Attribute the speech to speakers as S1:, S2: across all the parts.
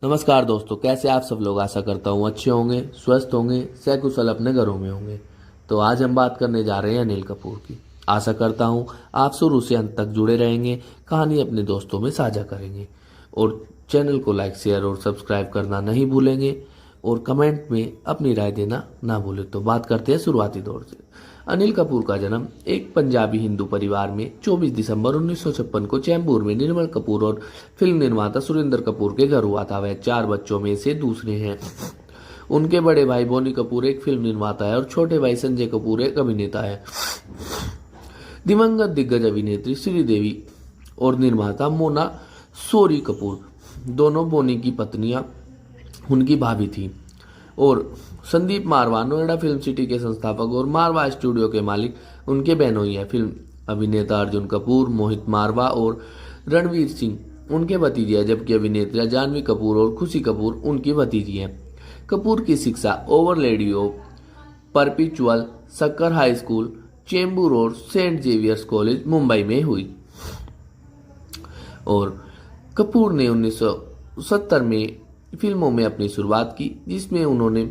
S1: नमस्कार दोस्तों, कैसे आप सब लोग। आशा करता हूँ अच्छे होंगे, स्वस्थ होंगे, सकुशल अपने घरों में होंगे। तो आज हम बात करने जा रहे हैं अनिल कपूर की। आशा करता हूँ आप शुरू से अंत तक जुड़े रहेंगे, कहानी अपने दोस्तों में साझा करेंगे और चैनल को लाइक, शेयर और सब्सक्राइब करना नहीं भूलेंगे और कमेंट में अपनी राय देना ना भूलें। तो बात करते हैं शुरुआती दौर से। अनिल कपूर का जन्म एक पंजाबी हिंदू परिवार में 24 दिसंबर 1956 को चैम्बूर में निर्मल कपूर और फिल्म निर्माता सुरेंद्र कपूर के घर हुआ था। वह 4 बच्चों में से दूसरे हैं। उनके बड़े भाई बोनी कपूर एक फिल्म निर्माता है और छोटे भाई संजय कपूर एक अभिनेता है। दिवंगत दिग्गज अभिनेत्री श्रीदेवी और निर्माता मोना सोरी कपूर दोनों बोनी की पत्नियां उनकी भाभी थी। और संदीप मारवा नोएडा फिल्म सिटी के संस्थापक और मारवा स्टूडियो के मालिक उनके बहनोई है। फिल्म अभिनेता अर्जुन कपूर, मोहित मारवा और रणवीर सिंह उनके भतीजे हैं, जबकि अभिनेत्री जानवी कपूर और खुशी कपूर उनकी भतीजी हैं। कपूर की शिक्षा Our Lady of Perpetual Succour High School, Chembur और सेंट जेवियर्स कॉलेज, मुंबई में हुई। और कपूर ने 1970 में फिल्मों में अपनी शुरुआत की, जिसमें उन्होंने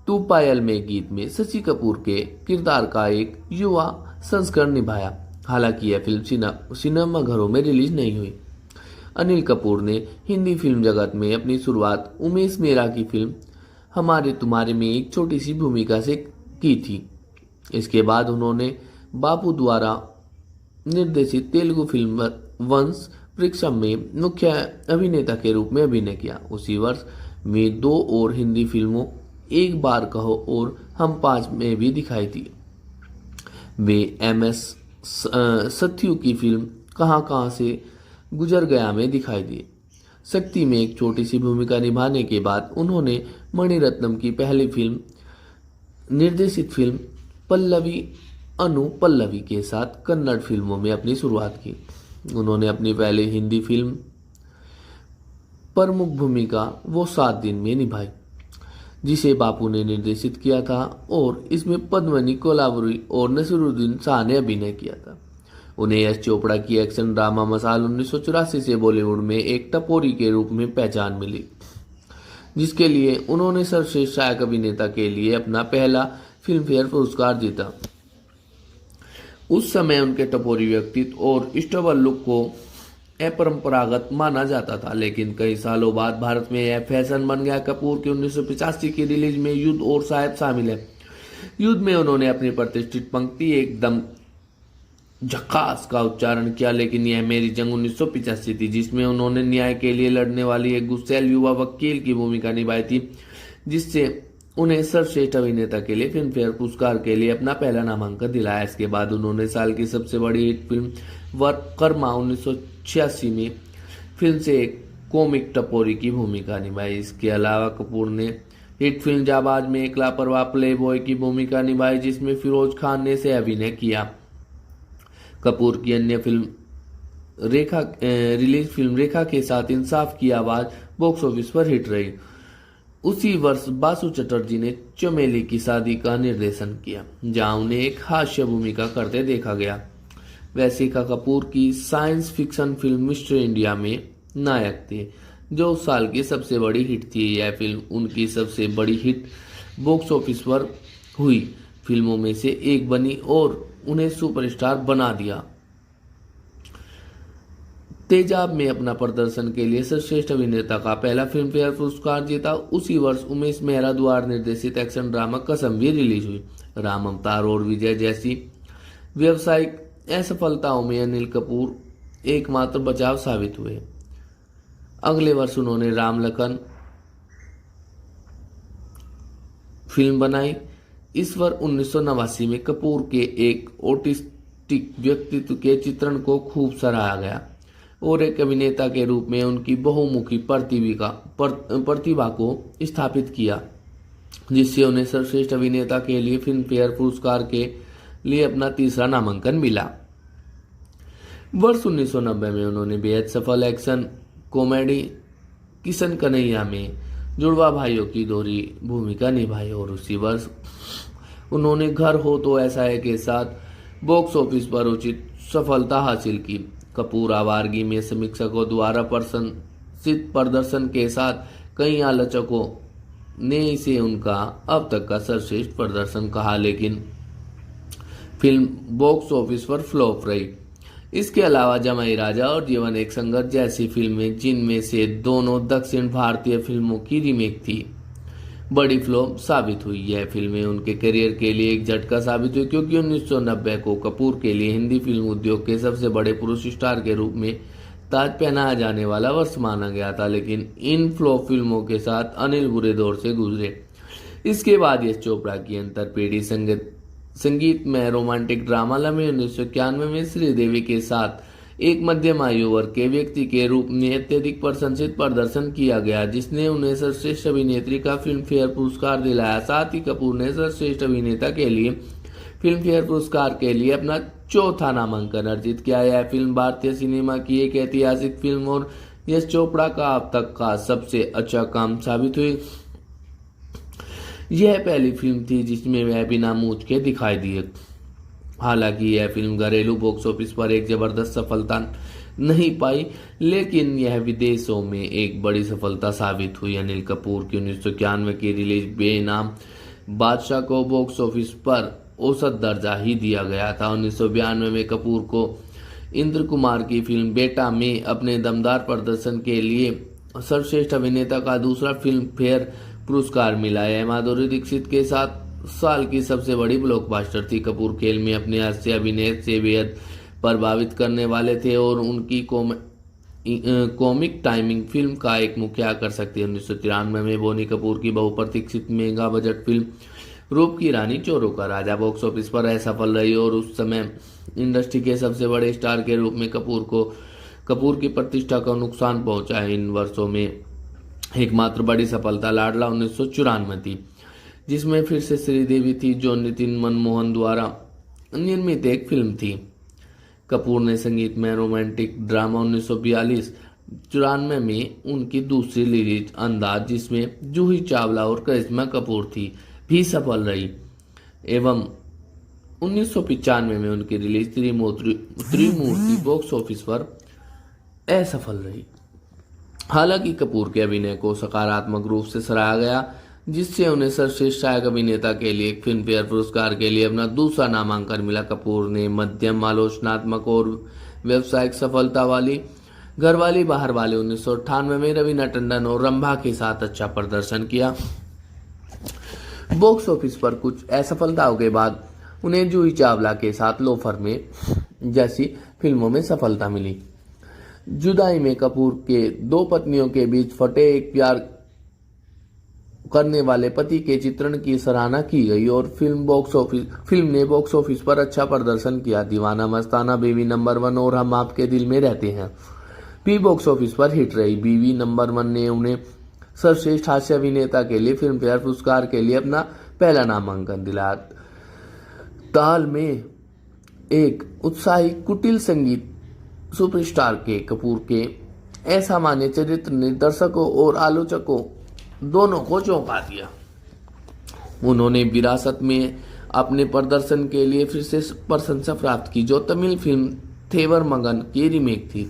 S1: तू पायल में गीत में शशि कपूर के किरदार का एक युवा संस्करण निभाया। हालांकि यह फिल्म सिनेमा घरों में रिलीज नहीं हुई। अनिल कपूर ने हिंदी फिल्म जगत में अपनी शुरुआत उमेश मेहरा की फिल्म हमारे तुम्हारे में एक छोटी सी भूमिका से की थी। इसके बाद उन्होंने बापू द्वारा निर्देशित तेलुगु फिल्म वंश वृक्षम में मुख्य अभिनेता के रूप में अभिनय किया। उसी वर्ष में 2 और हिंदी फिल्मों एक बार कहो और हम 5 में भी दिखाई दी। वे MS सत्यू की फिल्म कहाँ कहाँ से गुजर गया में दिखाई दिए। शक्ति में एक छोटी सी भूमिका निभाने के बाद उन्होंने मणिरत्नम की पहली फिल्म निर्देशित फिल्म पल्लवी अनु पल्लवी के साथ कन्नड़ फिल्मों में अपनी शुरुआत की। उन्होंने अपनी पहली हिंदी फिल्म प्रमुख भूमिका वो 7 दिन में निभाई, जिसे बापू ने निर्देशित किया था और इसमें पद्मनी कोलावरी और नसीरुद्दीन शाह ने अभिनय किया था। उन्हें यश चोपड़ा की एक्शन ड्रामा मसाल 1984 से बॉलीवुड में एक टपोरी के रूप में पहचान मिली, जिसके लिए उन्होंने सर्वश्रेष्ठ सहायक अभिनेता के लिए अपना पहला फिल्म फेयर पुरस्कार जीता। उस समय उनके टपोरी व्यक्तित्व और स्टबल लुक को अपरंपरागत माना जाता था, लेकिन कई सालों बाद भारत में यह फैशन बन गया। कपूर की 1985 की रिलीज में युद्ध और साहेब शामिल है। युद्ध में उन्होंने अपनी प्रतिष्ठित पंक्ति एकदम झकास का उच्चारण किया, लेकिन यह मेरी जंग 1985 थी, जिसमें उन्होंने न्याय के लिए लड़ने वाली एक गुस्सैल युवा वकील की भूमिका निभाई थी, जिससे उन्हें सर्वश्रेष्ठ अभिनेता के लिए फिल्म फेयर पुरस्कार के लिए अपना पहला नामांकन दिलाया। इसके बाद उन्होंने साल की सबसे बड़ी हिट फिल्म कर्मा 1986 में फिल्म से एक कॉमिक टपोरी की भूमिका निभाई। इसके अलावा कपूर ने हिट फिल्म जाबाज में एक लापरवाह प्ले बॉय की भूमिका निभाई, जिसमें फिरोज खान ने से अभिनय किया। कपूर की अन्य फिल्म रिलीज फिल्म रेखा के साथ इंसाफ की आवाज बॉक्स ऑफिस पर हिट रही। उसी वर्ष बासु चटर्जी ने चमेली की शादी का निर्देशन किया, जहां उन्हें एक हास्य भूमिका करते देखा गया। वह शिखा कपूर की science fiction film mister India में नायक थे, जो उस साल की सबसे बड़ी हिट थी। यह फिल्म उनकी सबसे बड़ी हिट बॉक्स ऑफिस पर हुई फिल्मों में से एक बनी और उन्हें सुपरस्टार बना दिया। तेजाब में अपना प्रदर्शन के लिए सर्वश्रेष्ठ अभिनेता का पहला फिल्म फेयर पुरस्कार जीता। उसी वर्ष उमेश मेहरा द्वारा निर्देशित एक्शन ड्रामा कसम भी रिलीज हुई। राम अवतार और विजय जैसी व्यावसायिक असफलताओं में अनिल कपूर एकमात्र बचाव साबित हुए। अगले वर्ष उन्होंने राम लखन फिल्म बनाई। इस वर्ष 1989 में कपूर के एक ऑटिस्टिक व्यक्तित्व के चित्रण को खूब सराहा गया और एक अभिनेता के रूप में उनकी बहुमुखी प्रतिभा को स्थापित किया, जिससे उन्हें सर्वश्रेष्ठ अभिनेता के लिए फिल्म फेयर पुरस्कार के लिए अपना तीसरा नामांकन मिला। वर्ष 1990 में उन्होंने बेहद सफल एक्शन कॉमेडी किशन कन्हैया में जुड़वा भाइयों की दोहरी भूमिका निभाई और उसी वर्ष उन्होंने घर हो तो ऐसा है के साथ बॉक्स ऑफिस पर उचित सफलता हासिल की। कपूर आवारगी में समीक्षकों द्वारा प्रशंसित प्रदर्शन के साथ कई आलोचकों ने इसे उनका अब तक का सर्वश्रेष्ठ प्रदर्शन कहा, लेकिन फिल्म बॉक्स ऑफिस पर फ्लॉप रही। इसके अलावा जमाई राजा और जीवन एक संघर्ष जैसी फिल्में, जिनमें से दोनों दक्षिण भारतीय फिल्मों की रीमेक थी, बड़ी फ्लॉप साबित हुई। यह फिल्में उनके करियर के लिए एक झटका साबित हुई, क्योंकि 1990 को कपूर के लिए हिंदी फिल्म उद्योग के सबसे बड़े पुरुष स्टार के रूप में ताज पहनाया जाने वाला वर्ष माना गया था। लेकिन इन फ्लॉप फिल्मों के साथ अनिल बुरे दौर से गुजरे। इसके बाद यश चोपड़ा की अंतरपीढ़ी संगीत में रोमांटिक ड्रामा लम्हे 1991 में श्रीदेवी के साथ एक मध्यम आयु वर्ग के व्यक्ति के रूप में अत्यधिक प्रशंसित प्रदर्शन किया गया, जिसने उन्हें सर्वश्रेष्ठ अभिनेत्री का फिल्म फेयर पुरस्कार दिलाया। साथ ही कपूर ने सर्वश्रेष्ठ अभिनेता के लिए फिल्म फेयर पुरस्कार के लिए अपना चौथा नामांकन अर्जित किया। यह फिल्म भारतीय सिनेमा की एक ऐतिहासिक फिल्म और यश चोपड़ा का अब तक का सबसे अच्छा काम साबित हुई। यह पहली फिल्म थी जिसमें वह बिना मूंछ के दिखाई दिए। हालांकि यह फिल्म घरेलू बॉक्स ऑफिस पर एक जबरदस्त सफलता नहीं पाई, लेकिन यह विदेशों में एक बड़ी सफलता साबित हुई। अनिल कपूर की 1991 की रिलीज बेनाम बादशाह को बॉक्स ऑफिस पर औसत दर्जा ही दिया गया था। 1992 में कपूर को इंद्र कुमार की फिल्म बेटा में अपने दमदार प्रदर्शन के लिए सर्वश्रेष्ठ अभिनेता का दूसरा फिल्म फेयर पुरस्कार मिला। यह माधुरी दीक्षित के साथ साल की सबसे बड़ी ब्लॉकबस्टर थी। कपूर खेल में अपने हास्य अभिनय से बेहद प्रभावित करने वाले थे और उनकी कॉमिक टाइमिंग फिल्म का एक मुख्य आकर्षक थी। 1993 में बोनी कपूर की बहुप्रतीक्षित मेगा बजट फिल्म रूप की रानी चोरों का राजा बॉक्स ऑफिस पर असफल रही और उस समय इंडस्ट्री के सबसे बड़े स्टार के रूप में कपूर की प्रतिष्ठा को नुकसान पहुंचा। इन वर्षों में एकमात्र बड़ी सफलता लाडला 1994 थी, जिसमें फिर से श्रीदेवी थी, जो नितिन मनमोहन द्वारा निर्मित एक फिल्म थी। कपूर ने संगीत में रोमांटिक ड्रामा 1994 में उनकी दूसरी रिलीज अंदाज, जिसमें जूही चावला और करिश्मा कपूर थी, भी सफल रही एवं 1995 में उनकी रिलीज त्रिमूर्ति बॉक्स ऑफिस पर असफल रही। हालांकि कपूर के अभिनय को सकारात्मक रूप से सराहा गया, जिससे उन्हें सर्वश्रेष्ठ सहायक अभिनेता के लिए फिल्म फेयर पुरस्कार के लिए अपना दूसरा नामांकन मिला। कपूर ने मध्यम आलोचनात्मक और व्यावसायिक सफलता वाली घरवाली बाहरवाली 1998 में रवीना टंडन और रंभा के साथ अच्छा प्रदर्शन किया। बॉक्स ऑफिस पर कुछ असफलताओं के बाद उन्हें जूही चावला के साथ लोफर में जैसी फिल्मों में सफलता मिली। जुदाई में कपूर के दो पत्नियों के बीच फटे एक प्यार करने वाले पति के चित्रण की सराहना की गई और फिल्म ने बॉक्स ऑफिस पर अच्छा प्रदर्शन किया। दीवाना मस्ताना, बीवी नंबर 1 और हम आपके दिल में रहते हैं भी बॉक्स ऑफिस पर हिट रही। बीवी नंबर 1 ने उन्हें सर्वश्रेष्ठ हास्य अभिनेता के लिए फिल्म फेयर पुरस्कार के लिए अपना पहला नामांकन दिलाया। ताल में एक उत्साही कुटिल संगीत सुपरस्टार के कपूर के असामान्य चरित्र ने दर्शकों और आलोचकों दोनों को चौंका दिया। उन्होंने विरासत में अपने प्रदर्शन के लिए फिर से प्रशंसा प्राप्त की, जो तमिल फिल्म थेवर मगन की रीमेक थी,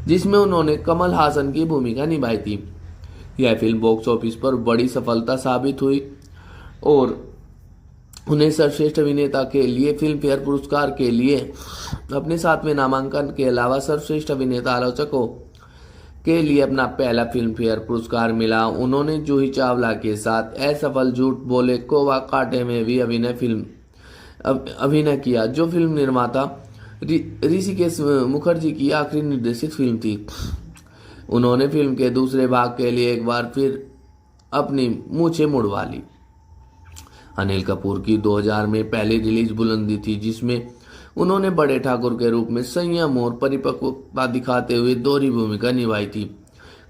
S1: जिसमें उन्होंने कमल हासन की भूमिका निभाई थी। यह फिल्म बॉक्स ऑफिस पर बड़ी सफलता साबित हुई और उन्हें सर्वश्रेष्ठ अभिनेता के लिए फिल्म फेयर पुरस्कार के लिए अपने 7वें नामांकन के अलावा सर्वश्रेष्ठ अभिनेता आलोचकों के लिए अपना पहला फिल्म फेयर पुरस्कार मिला। उन्होंने जूही चावला के साथ असफल झूठ बोले कोवा काटे में भी अभिनय किया, जो फिल्म निर्माता ऋषिकेश मुखर्जी की आखिरी निर्देशित फिल्म थी। उन्होंने फिल्म के दूसरे भाग के लिए एक बार फिर अपनी मूछें मुड़वा ली। अनिल कपूर की 2000 में पहली रिलीज बुलंदी थी, जिसमें उन्होंने बड़े ठाकुर के रूप में संयम और परिपक्वता दिखाते हुए दोहरी भूमिका निभाई थी।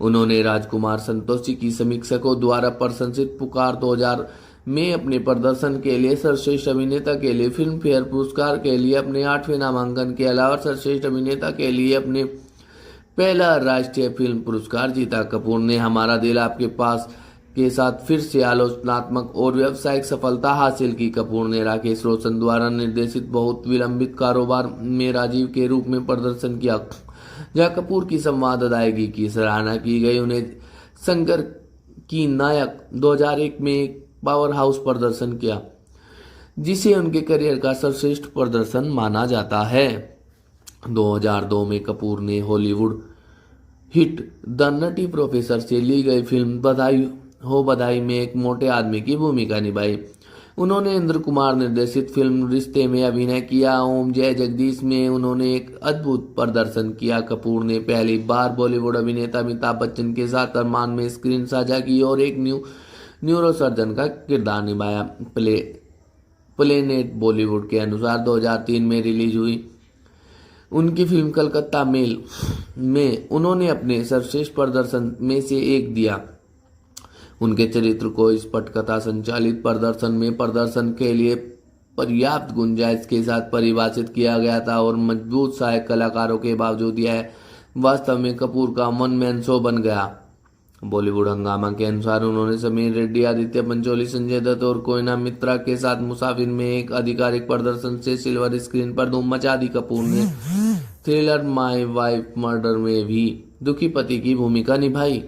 S1: उन्होंने राजकुमार संतोषी की समीक्षकों द्वारा प्रशंसित पुकार 2000 में अपने प्रदर्शन के लिए सर्वश्रेष्ठ अभिनेता के लिए फिल्म फेयर पुरस्कार के लिए अपने 8वें नामांकन के अलावा सर्वश्रेष्ठ अभिनेता के लिए अपने पहला राष्ट्रीय फिल्म पुरस्कार जीता। कपूर ने हमारा दिल आपके पास के साथ फिर से आलोचनात्मक और व्यावसायिक सफलता हासिल की। कपूर ने राकेश रोशन द्वारा निर्देशित बहुत विलंबित कारोबार में राजीव के रूप में प्रदर्शन किया, जहां कपूर की संवाद अदायगी की सराहना की गई। उन्हें शंकर की नायक 2001 में एक पावर हाउस प्रदर्शन किया, जिसे उनके करियर का सर्वश्रेष्ठ प्रदर्शन माना जाता है। 2002 में कपूर ने Hollywood hit the nutty professor से ली गई फिल्म बधाई हो बधाई में एक मोटे आदमी की भूमिका निभाई। उन्होंने इंद्र कुमार निर्देशित फिल्म रिश्ते में अभिनय किया। ओम जय जगदीश में उन्होंने एक अद्भुत प्रदर्शन किया। कपूर ने पहली बार बॉलीवुड अभिनेता अमिताभ बच्चन के साथ अरमान में स्क्रीन साझा की और एक न्यूरोसर्जन का किरदार निभाया। प्लेनेट बॉलीवुड के अनुसार 2003 में रिलीज हुई उनकी फिल्म कलकत्ता मेल में उन्होंने अपने सर्वश्रेष्ठ प्रदर्शन में से एक दिया। उनके चरित्र को इस पटकथा संचालित प्रदर्शन के लिए पर्याप्त गुंजाइश के साथ परिभाषित किया गया था और मजबूत सहायक कलाकारों के बावजूद यह वास्तव में कपूर का वन मैन शो बन गया। बॉलीवुड हंगामा के अनुसार उन्होंने समीर रेड्डी, आदित्य पंचोली, संजय दत्त और कोयना मित्रा के साथ मुसाफिर में एक आधिकारिक प्रदर्शन से सिल्वर स्क्रीन पर धूम मचा दी। कपूर ने थ्रिलर माय वाइफ मर्डर में भी दुखी पति की भूमिका निभाई,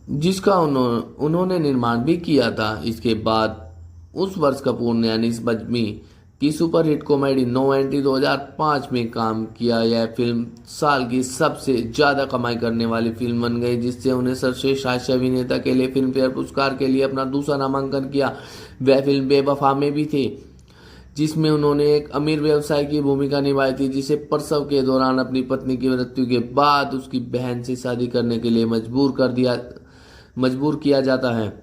S1: जिसका उन्होंने निर्माण भी किया था। इसके बाद उस वर्ष कपूर ने अनीस बज्मी की सुपरहिट कॉमेडी नो एंट्री 2005 में काम किया। यह फिल्म साल की सबसे ज्यादा कमाई करने वाली फिल्म बन गई, जिससे उन्हें सर्वश्रेष्ठ हास्य अभिनेता के लिए फिल्म फेयर पुरस्कार के लिए अपना दूसरा नामांकन किया। वह फिल्म बेवफा में भी थी, जिसमें उन्होंने एक अमीर व्यवसायी की भूमिका निभाई थी, जिसे प्रसव के दौरान अपनी पत्नी की मृत्यु के बाद उसकी बहन से शादी करने के लिए मजबूर किया जाता है।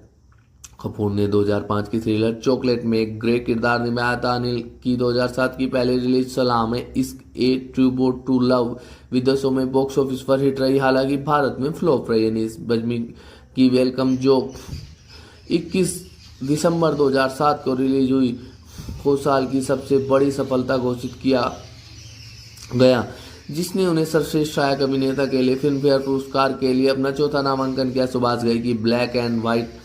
S1: कपूर ने 2005 की थ्रिलर चॉकलेट में एक ग्रे किरदार निभाया था। अनिल की 2007 की पहली रिलीज सलाम इश्क ए ट्रिब्यूट टू लव विदेशों में बॉक्स ऑफिस पर हिट रही, हालांकि भारत में फ्लॉप रही। अनीस बज्मी की वेलकम जो 21 दिसंबर 2007 को रिलीज हुई को साल की सबसे बड़ी सफलता घोषित किया गया, जिसने उन्हें सर्वश्रेष्ठ सहायक अभिनेता के लिए फिल्म फेयर पुरस्कार के लिए अपना चौथा नामांकन किया। सुभाष घई की ब्लैक एंड व्हाइट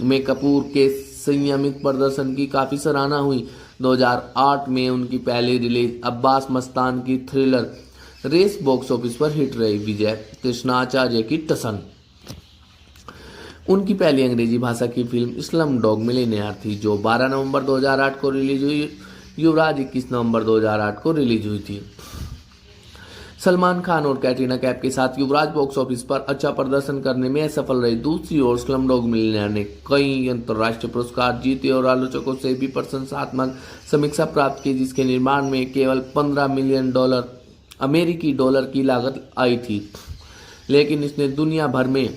S1: में कपूर के संयमित प्रदर्शन की काफी सराहना हुई। 2008 में उनकी पहली रिलीज अब्बास मस्तान की थ्रिलर रेस बॉक्स ऑफिस पर हिट रही। विजय कृष्णाचार्य की टसन उनकी पहली अंग्रेजी भाषा की फिल्म स्लम डॉग मिलियनेयर थी, जो 12 नवंबर 2008 को रिलीज हुई। युवराज 21 नवंबर 2008 को रिलीज हुई थी। सलमान खान और कैटरीना कैफ के साथ युवराज बॉक्स ऑफिस पर अच्छा प्रदर्शन करने में असफल रही। दूसरी ओर स्लमडॉग मिलियनेयर ने कई अंतर्राष्ट्रीय पुरस्कार जीते और आलोचकों से भी प्रशंसात्मक समीक्षा प्राप्त की, जिसके निर्माण में केवल $15 मिलियन अमेरिकी डॉलर की लागत आई थी, लेकिन इसने दुनिया भर में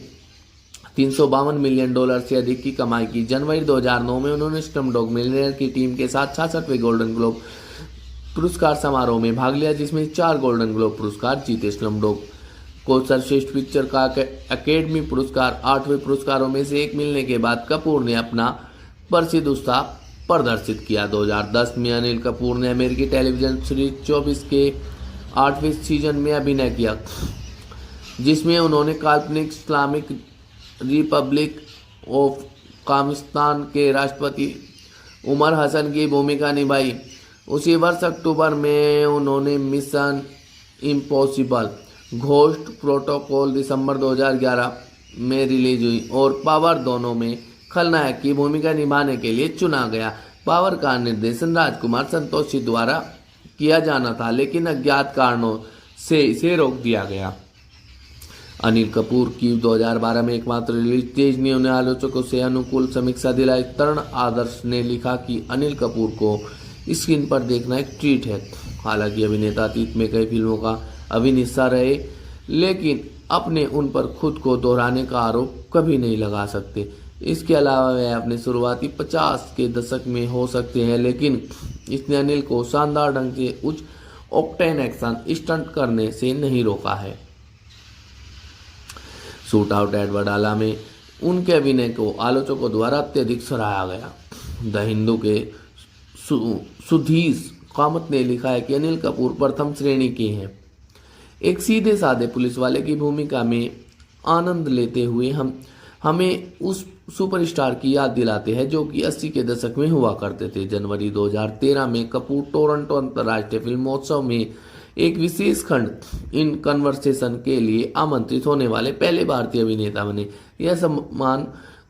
S1: $352 मिलियन से अधिक की कमाई की। जनवरी 2009 में उन्होंने स्लमडॉग मिलियनेयर की टीम के साथ 66वें गोल्डन ग्लोब पुरस्कार समारोह में भाग लिया, जिसमें 4 गोल्डन ग्लोब पुरस्कार जीते। स्लमडॉग को सर्वश्रेष्ठ पिक्चर का अकेडमी पुरस्कार 8वें पुरस्कारों में से एक मिलने के बाद कपूर ने अपना प्रसिद्ध उत्साह प्रदर्शित किया। 2010 में अनिल कपूर ने अमेरिकी टेलीविजन सीरीज 24 के 8वें सीजन में अभिनय किया, जिसमें उन्होंने काल्पनिक इस्लामिक रिपब्लिक ऑफ कामिस्तान के राष्ट्रपति उमर हसन की भूमिका निभाई। उसी वर्ष अक्टूबर में उन्होंने मिशन इम्पॉसिबल घोस्ट प्रोटोकॉल दिसंबर 2011 में रिलीज हुई और पावर दोनों में खलनायक की भूमिका निभाने के लिए चुना गया। पावर का निर्देशन राजकुमार संतोषी द्वारा किया जाना था, लेकिन अज्ञात कारणों से इसे रोक दिया गया। अनिल कपूर की 2012 में एकमात्र रिलीज तेज ने उन्हें आलोचकों से अनुकूल समीक्षा दिलाई। तरण आदर्श ने लिखा कि अनिल कपूर को स्क्रीन पर देखना एक ट्रीट है। हालांकि अभिनेता अतीत में कई फिल्मों का अभिनेता रहे, लेकिन अपने उन पर खुद को दोहराने का आरोप कभी नहीं लगा सकते। इसके अलावा वह अपने शुरुआती 50 के दशक में हो सकते हैं, लेकिन इसने अनिल को शानदार ढंग से उच्च ऑक्टेन एक्शन स्टंट करने से नहीं रोका है। शूट आउट एट वडाला में उनके अभिनय को आलोचकों द्वारा अत्यधिक सराहा गया। द हिंदू के सुधीर कामत ने लिखा है कि अनिल कपूर प्रथम श्रेणी के हैं। एक सीधे साधे पुलिस वाले की भूमिका में आनंद लेते हुए हमें उस सुपरस्टार की याद दिलाते हैं जो कि 80 के दशक में हुआ करते थे। जनवरी 2013 में कपूर टोरंटो अंतर्राष्ट्रीय फिल्म महोत्सव में एक विशेष खंड इन कन्वर्सेशन के लिए आमंत्रित होने वाले पहले भारतीय अभिनेता बने। यह सम्मान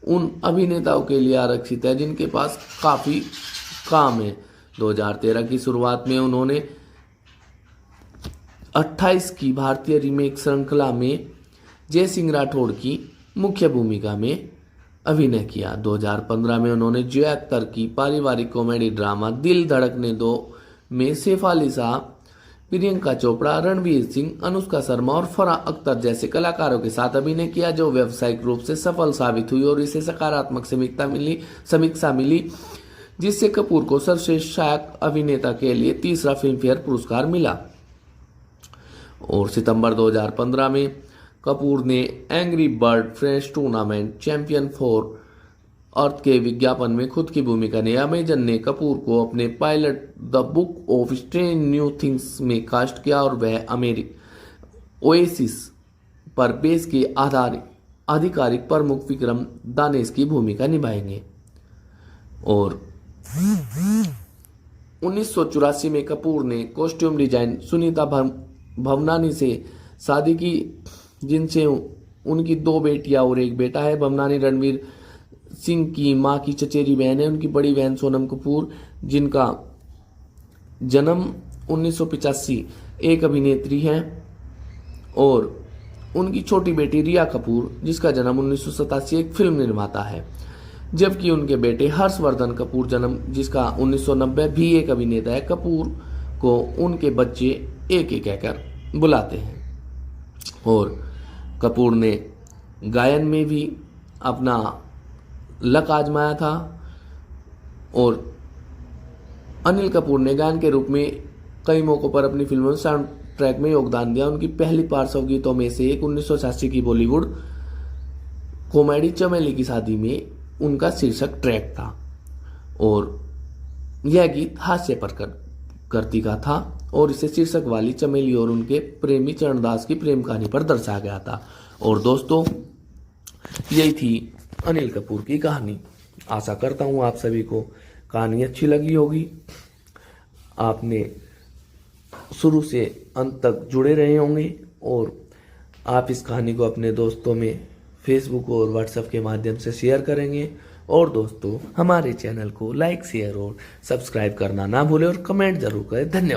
S1: उन अभिनेताओं के लिए आरक्षित है जिनके पास काफी काम है। 2013 की शुरुआत में उन्होंने 28 की भारतीय रीमेक श्रृंखला में जय सिंह राठौड़ की मुख्य भूमिका में अभिनय किया। 2015 में उन्होंने जया अख्तर की पारिवारिक कॉमेडी ड्रामा दिल धड़कने दो में सैफ अली शाह, प्रियंका चोपड़ा, रणवीर सिंह, अनुष्का शर्मा और फराह अख्तर जैसे कलाकारों के साथ अभिनय किया, जो व्यावसायिक रूप से सफल साबित हुई और इसे सकारात्मक समीक्षा मिली, जिससे कपूर को सर्वश्रेष्ठ सहायक अभिनेता के लिए तीसरा फिल्म फेयर पुरस्कार मिला। और सितंबर 2015 में कपूर ने angry bird French tournament champion for earth के विज्ञापन में खुद की भूमिका ने अमेजन ने कपूर को अपने pilot the book of strange new things में कास्ट किया और वह ओएसिस पर बेस के आधिकारिक प्रमुख विक्रम दानेश की भूमिका निभाएंगे। और 1984 में कपूर ने कॉस्ट्यूम डिजाइन सुनीता भवनानी से शादी की, जिनसे उनकी 2 बेटियां और 1 बेटा है। भवनानी रणवीर सिंह की मां की चचेरी बहन है। उनकी बड़ी बहन सोनम कपूर, जिनका जन्म 1985, एक अभिनेत्री हैं, और उनकी छोटी बेटी रिया कपूर, जिसका जन्म 1987, एक फिल्म निर्माता है। जबकि उनके बेटे हर्षवर्धन कपूर जन्म, जिसका 1990, भी एक अभिनेता है। कपूर को उनके बच्चे एक एक कहकर बुलाते हैं। और कपूर ने गायन में भी अपना लक आजमाया था और अनिल कपूर ने गायन के रूप में कई मौकों पर अपनी फिल्मों में साउंड ट्रैक में योगदान दिया। उनकी पहली पार्श्व गीतों में से एक 1986 की बॉलीवुड कॉमेडी चमेली की शादी में उनका शीर्षक ट्रैक था और यह गीत हास्य प्रकृति का था और इसे शीर्षक वाली चमेली और उनके प्रेमी चरणदास की प्रेम कहानी पर दर्शाया गया था। और दोस्तों, यही थी अनिल कपूर की कहानी। आशा करता हूँ आप सभी को कहानी अच्छी लगी होगी। आपने शुरू से अंत तक जुड़े रहे होंगे और आप इस कहानी को अपने दोस्तों में फेसबुक और व्हाट्सएप के माध्यम से शेयर करेंगे। और दोस्तों, हमारे चैनल को लाइक, शेयर और सब्सक्राइब करना ना भूलें और कमेंट जरूर करें। धन्यवाद।